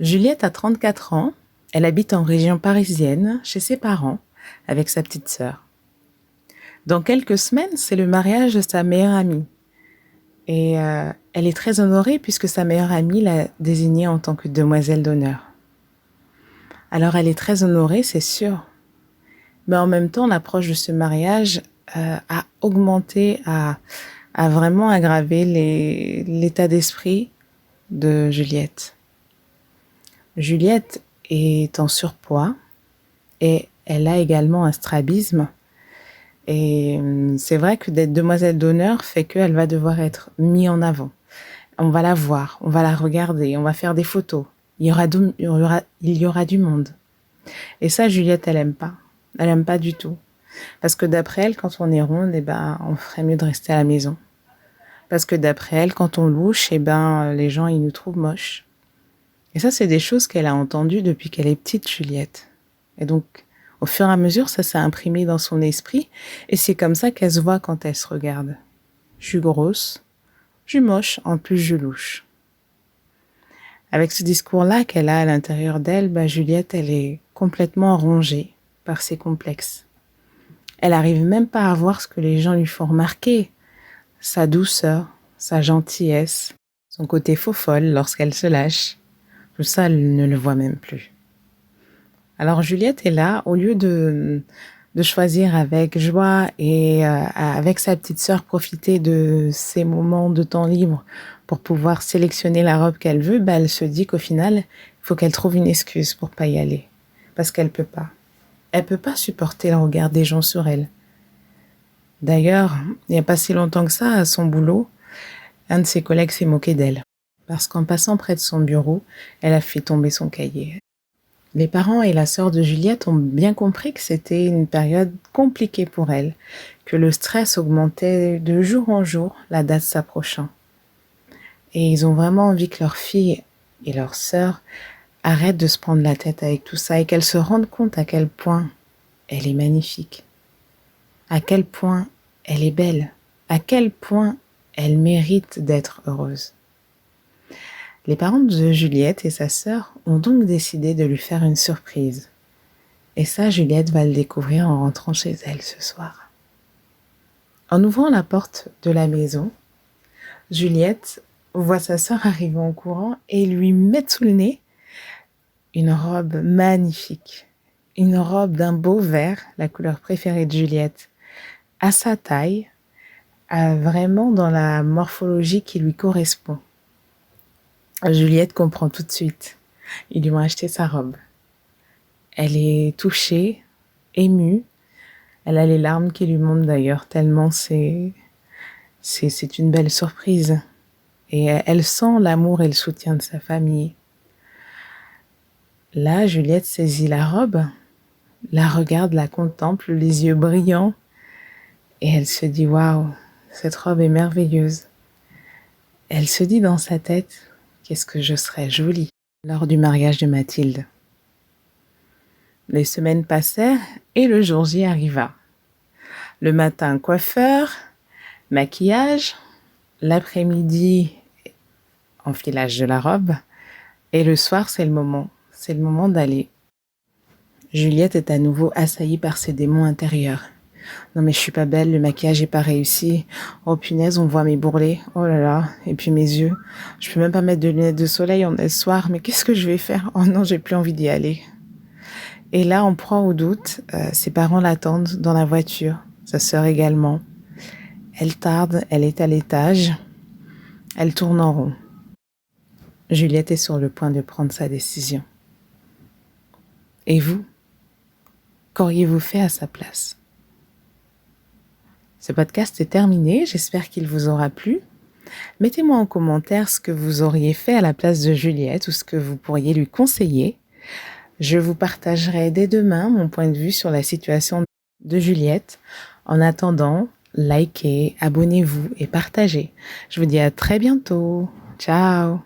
Juliette a 34 ans, elle habite en région parisienne, chez ses parents, avec sa petite sœur. Dans quelques semaines, c'est le mariage de sa meilleure amie. Et elle est très honorée puisque sa meilleure amie l'a désignée en tant que demoiselle d'honneur. Alors elle est très honorée, c'est sûr. Mais en même temps, l'approche de ce mariage a augmenté, a vraiment aggravé l'état d'esprit de Juliette. Juliette est en surpoids et elle a également un strabisme. Et c'est vrai que d'être demoiselle d'honneur fait qu'elle va devoir être mise en avant. On va la voir, on va la regarder, on va faire des photos. Il y aura du monde. Et ça, Juliette, elle aime pas. Elle aime pas du tout. Parce que d'après elle, quand on est ronde, eh ben, on ferait mieux de rester à la maison. Parce que d'après elle, quand on louche, eh ben, les gens, ils nous trouvent moches. Et ça, c'est des choses qu'elle a entendues depuis qu'elle est petite, Juliette. Et donc, au fur et à mesure, ça s'est imprimé dans son esprit. Et c'est comme ça qu'elle se voit quand elle se regarde. Je suis grosse, je suis moche, en plus je louche. Avec ce discours-là qu'elle a à l'intérieur d'elle, bah, Juliette, elle est complètement rongée par ses complexes. Elle arrive même pas à voir ce que les gens lui font remarquer. Sa douceur, sa gentillesse, son côté faux-folle lorsqu'elle se lâche. Tout ça, elle ne le voit même plus. Alors Juliette est là, au lieu de choisir avec joie et avec sa petite sœur profiter de ces moments de temps libre pour pouvoir sélectionner la robe qu'elle veut, bah elle se dit qu'au final, il faut qu'elle trouve une excuse pour pas y aller. Parce qu'elle peut pas. Elle peut pas supporter le regard des gens sur elle. D'ailleurs, il n'y a pas si longtemps que ça, à son boulot, un de ses collègues s'est moqué d'elle. Parce qu'en passant près de son bureau, elle a fait tomber son cahier. Les parents et la sœur de Juliette ont bien compris que c'était une période compliquée pour elle, que le stress augmentait de jour en jour, la date s'approchant. Et ils ont vraiment envie que leur fille et leur sœur arrêtent de se prendre la tête avec tout ça et qu'elles se rendent compte à quel point elle est magnifique, à quel point elle est belle, à quel point elle mérite d'être heureuse. Les parents de Juliette et sa sœur ont donc décidé de lui faire une surprise. Et ça, Juliette va le découvrir en rentrant chez elle ce soir. En ouvrant la porte de la maison, Juliette voit sa sœur arriver en courant et lui mettre sous le nez une robe magnifique. Une robe d'un beau vert, la couleur préférée de Juliette, à sa taille, vraiment dans la morphologie qui lui correspond. Juliette comprend tout de suite. Ils lui ont acheté sa robe. Elle est touchée, émue. Elle a les larmes qui lui montent d'ailleurs, tellement c'est une belle surprise. Et elle sent l'amour et le soutien de sa famille. Là, Juliette saisit la robe, la regarde, la contemple, les yeux brillants. Et elle se dit, waouh, cette robe est merveilleuse. Elle se dit dans sa tête, qu'est-ce que je serais jolie lors du mariage de Mathilde. Les semaines passèrent et le jour J arriva. Le matin, coiffeur, maquillage, l'après-midi, enfilage de la robe, et le soir, c'est le moment d'aller. Juliette est à nouveau assaillie par ses démons intérieurs. Non mais je suis pas belle, le maquillage est pas réussi. Oh punaise, on voit mes bourrelets. Oh là là, et puis mes yeux. Je peux même pas mettre de lunettes de soleil, on est le soir, mais qu'est-ce que je vais faire? Oh non, j'ai plus envie d'y aller. Et là, en proie au doute, ses parents l'attendent dans la voiture, sa sœur également. Elle tarde, elle est à l'étage, elle tourne en rond. Juliette est sur le point de prendre sa décision. Et vous, qu'auriez-vous fait à sa place? Ce podcast est terminé, j'espère qu'il vous aura plu. Mettez-moi en commentaire ce que vous auriez fait à la place de Juliette ou ce que vous pourriez lui conseiller. Je vous partagerai dès demain mon point de vue sur la situation de Juliette. En attendant, likez, abonnez-vous et partagez. Je vous dis à très bientôt. Ciao!